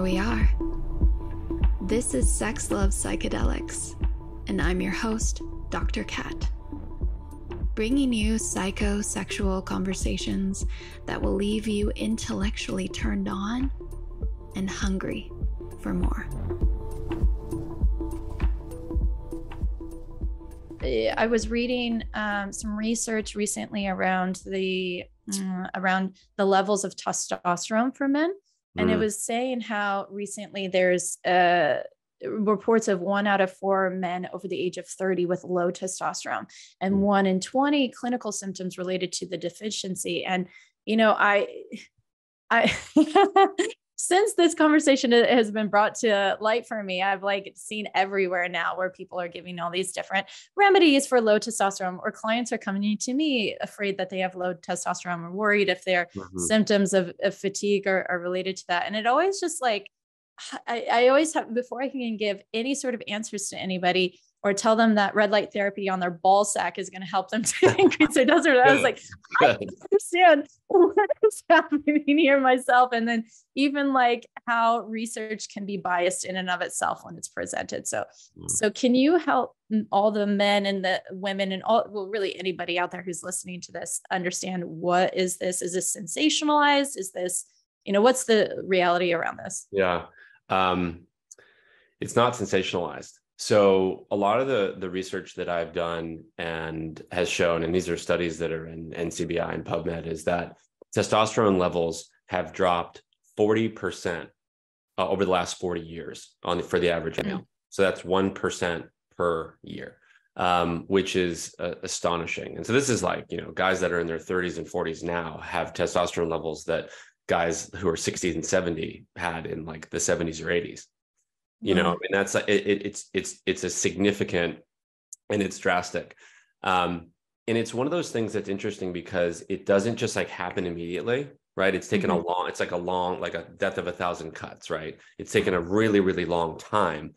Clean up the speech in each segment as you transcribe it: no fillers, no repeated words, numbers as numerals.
here we are. This is S.x Love Psychedelics, and I'm your host, Dr. Kat, bringing you psychosexual conversations that will leave you intellectually turned on and hungry for more. I was reading some research recently around the levels of testosterone for men. And it was saying how recently there's reports of 1 out of 4 men over the age of 30 with low testosterone and 1 in 20 clinical symptoms related to the deficiency. And, you know, I since this conversation has been brought to light for me, I've seen everywhere now where people are giving all these different remedies for low testosterone, or clients are coming to me afraid that they have low testosterone or worried if their symptoms of fatigue are related to that. And it always just I always have, before I can give any sort of answers to anybody or tell them that red light therapy on their ball sack is going to help them to increase their testosterone, I was like, I don't understand what is happening here myself. And then even how research can be biased in and of itself when it's presented. So can you help all the men and the women and really anybody out there who's listening to this understand what is this? Is this sensationalized? Is this, what's the reality around this? Yeah. It's not sensationalized. So a lot of the research that I've done and has shown, and these are studies that are in NCBI and PubMed, is that testosterone levels have dropped 40% over the last 40 years for the average male. So that's 1% per year, which is astonishing. And so this is guys that are in their 30s and 40s now have testosterone levels that guys who are 60s and 70 had in the 70s or 80s. And that's it's a significant, and it's drastic. And it's one of those things that's interesting because it doesn't just happen immediately, right? It's taken it's like a death of 1,000 cuts, right? It's taken a really, really long time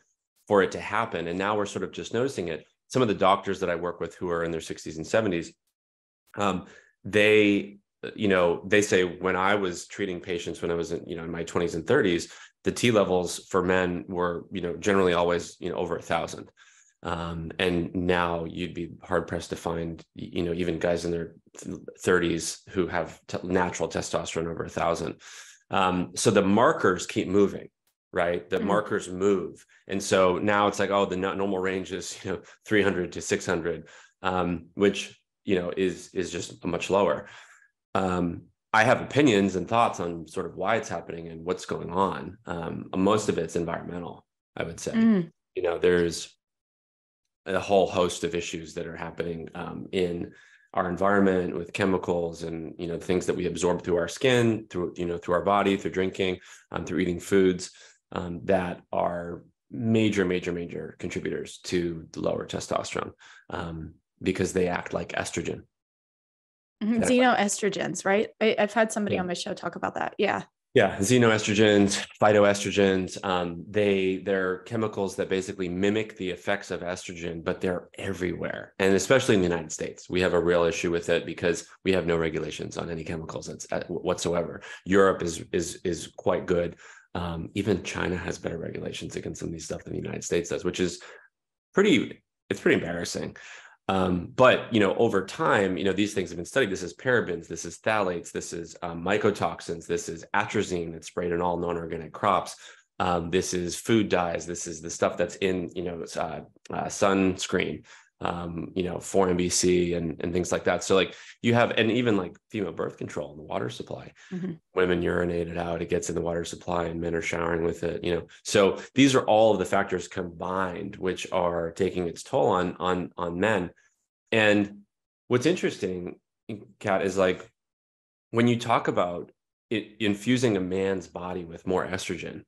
for it to happen. And now we're sort of just noticing it. Some of the doctors that I work with who are in their 60s and 70s, they say when I was treating patients when I was in my 20s and 30s, the T levels for men were, generally always, over 1,000. And now you'd be hard pressed to find, even guys in their 30s who have natural testosterone over 1,000. So the markers keep moving, right? The markers move. And so now it's the normal range is, 300 to 600, which, is just much lower. I have opinions and thoughts on sort of why it's happening and what's going on. Most of it's environmental, I would say. There's a whole host of issues that are happening in our environment with chemicals and, things that we absorb through our skin, through our body, through drinking, through eating foods that are major, major, major contributors to the lower testosterone because they act like estrogen. Xenoestrogens, right? I've had somebody on my show talk about that. Yeah, xenoestrogens, phytoestrogens, they're chemicals that basically mimic the effects of estrogen, but they're everywhere. And especially in the United States, we have a real issue with it because we have no regulations on any chemicals whatsoever. Europe is quite good. Even China has better regulations against some of these stuff than the United States does, which is pretty embarrassing. But, over time, these things have been studied. This is parabens, this is phthalates, this is mycotoxins, this is atrazine that's sprayed in all non-organic crops. This is food dyes. This is the stuff that's in, sunscreen, 4-MBC and things like that. So you have, and even female birth control in the water supply, women urinate it out, it gets in the water supply and men are showering with it, so these are all of the factors combined, which are taking its toll on men. And what's interesting, Kat, is when you talk about it infusing a man's body with more estrogen,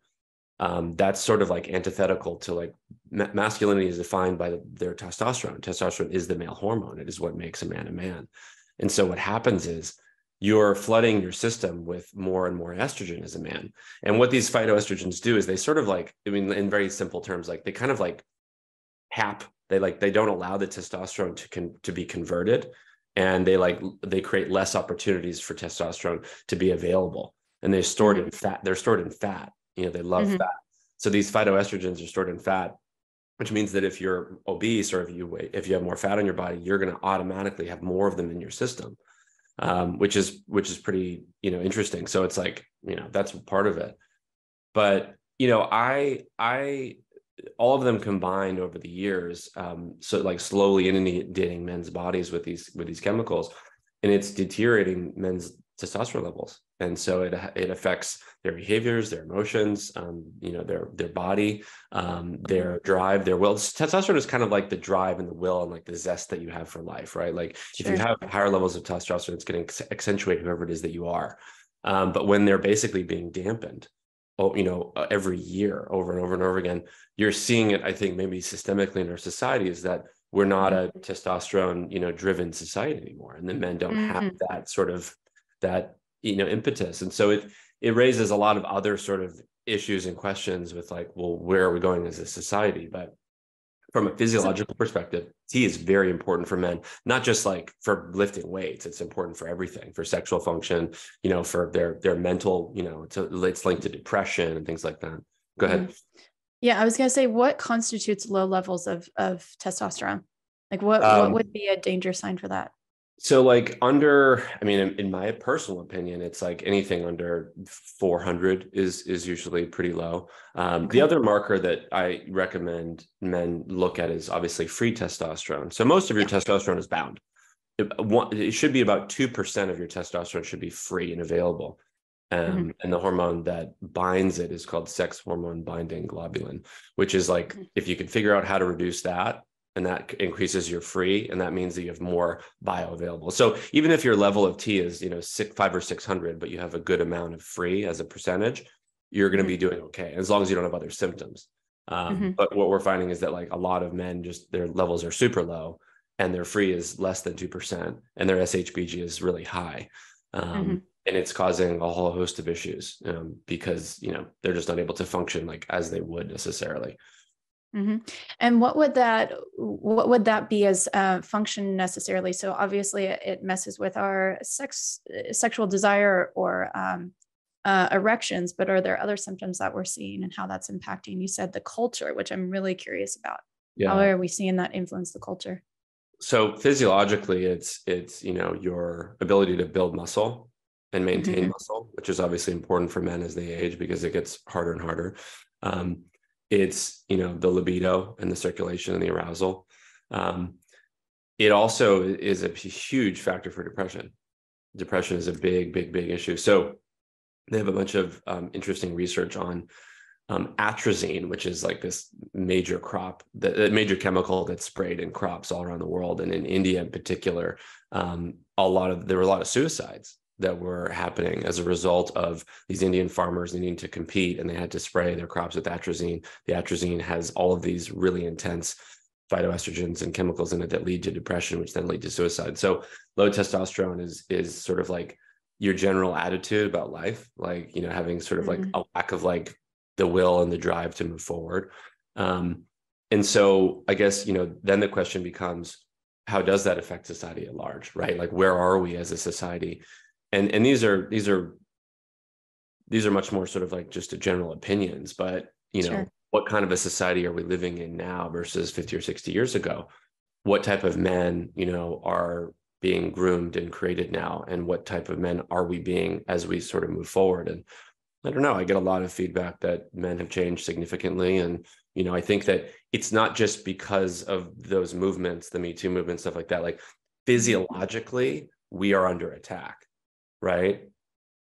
that's sort of antithetical to masculinity is defined by their testosterone. Testosterone is the male hormone. It is what makes a man a man. And so what happens is you're flooding your system with more and more estrogen as a man. And what these phytoestrogens do is they sort of in very simple terms, they kind of hap. They don't allow the testosterone to be converted, and they create less opportunities for testosterone to be available. And they're stored in fat. They love fat. So these phytoestrogens are stored in fat, which means that if you're obese or if you have more fat on your body, you're going to automatically have more of them in your system, which is pretty, interesting. So it's like, that's part of it. But, I all of them combined over the years, so like slowly inundating men's bodies with these chemicals, and it's deteriorating men's testosterone levels. And so it affects their behaviors, their emotions, their body, their drive, their will. Testosterone is kind of like the drive and the will and like the zest that you have for life, right? Like if you have higher levels of testosterone, it's going to accentuate whoever it is that you are. But when they're basically being dampened, every year over and over and over again, you're seeing it, I think, maybe systemically in our society, is that we're not a testosterone, driven society anymore. And the men don't have that sort of impetus. And so it raises a lot of other sort of issues and questions with like, well, where are we going as a society? But from a physiological perspective, tea is very important for men, not just like for lifting weights. It's important for everything, for sexual function, for their mental, it's linked to depression and things like that. Go ahead. Yeah, I was going to say, what constitutes low levels of testosterone? Like what would be a danger sign for that? So like in my personal opinion, it's like anything under 400 is usually pretty low. The other marker that I recommend men look at is obviously free testosterone. So most of your testosterone is bound. It should be about 2% of your testosterone should be free and available. And the hormone that binds it is called sex hormone binding globulin, which is like, if you can figure out how to reduce that, and that increases your free, and that means that you have more bioavailable. So even if your level of T is 500 or 600, but you have a good amount of free as a percentage, you're going to be doing okay, as long as you don't have other symptoms. But what we're finding is that like a lot of men, just their levels are super low, and their free is less than 2%, and their SHBG is really high, and it's causing a whole host of issues because they're just not able to function like as they would necessarily. And what would that be as function necessarily? So obviously it messes with our sexual desire or erections, but are there other symptoms that we're seeing and how that's impacting? You said the culture, which I'm really curious about. Yeah. How are we seeing that influence the culture? So physiologically, it's your ability to build muscle and maintain muscle, which is obviously important for men as they age because it gets harder and harder. It's, the libido and the circulation and the arousal. It also is a huge factor for depression. Depression is a big, big, big issue. So they have a bunch of interesting research on atrazine, which is like this major major chemical that's sprayed in crops all around the world. And in India in particular, there were a lot of suicides that were happening as a result of these Indian farmers needing to compete, and they had to spray their crops with atrazine. The atrazine has all of these really intense phytoestrogens and chemicals in it that lead to depression, which then lead to suicide. So low testosterone is sort of like your general attitude about life, like, having sort of like a lack of like the will and the drive to move forward. And so I guess, then the question becomes, how does that affect society at large, right? Like, where are we as a society? And these are much more sort of like just a general opinions, but what kind of a society are we living in now versus 50 or 60 years ago? What type of men, are being groomed and created now? And what type of men are we being as we sort of move forward? And I don't know, I get a lot of feedback that men have changed significantly. And, I think that it's not just because of those movements, the Me Too movement, stuff like that, like physiologically, we are under attack. Right.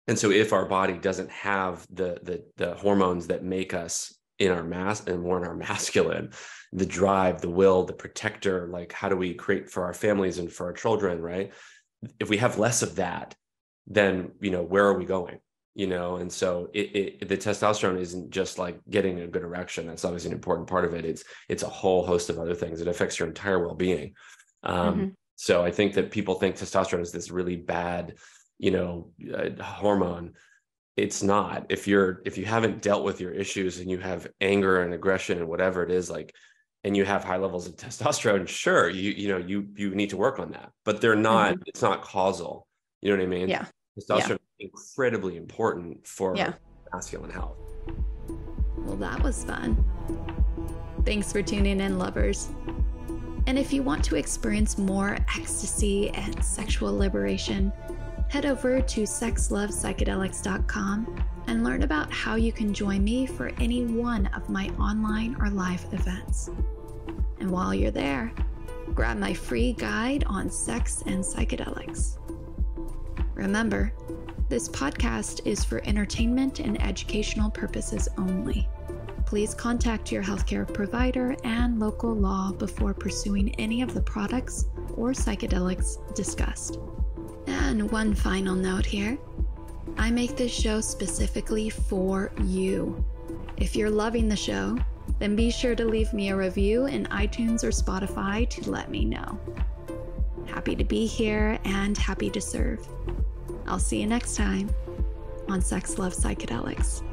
And so if our body doesn't have the hormones that make us in our more in our masculine, the drive, the will, the protector, like how do we create for our families and for our children, right? If we have less of that, then, where are we going? And so the testosterone isn't just like getting a good erection. That's obviously an important part of it. It's a whole host of other things. It affects your entire well-being. So I think that people think testosterone is this really bad hormone. It's not. If you haven't dealt with your issues and you have anger and aggression and whatever it is, like, and you have high levels of testosterone, sure, you need to work on that, but they're not, it's not causal. You know what I mean? Yeah. Testosterone is incredibly important for masculine health. Well, that was fun. Thanks for tuning in, lovers. And if you want to experience more ecstasy and sexual liberation, head over to s.xlovepsychedelics.com and learn about how you can join me for any one of my online or live events. And while you're there, grab my free guide on sex and psychedelics. Remember, this podcast is for entertainment and educational purposes only. Please contact your healthcare provider and local law before pursuing any of the products or psychedelics discussed. And one final note here. I make this show specifically for you. If you're loving the show, then be sure to leave me a review in iTunes or Spotify to let me know. Happy to be here and happy to serve. I'll see you next time on S.x Love Psychedelics.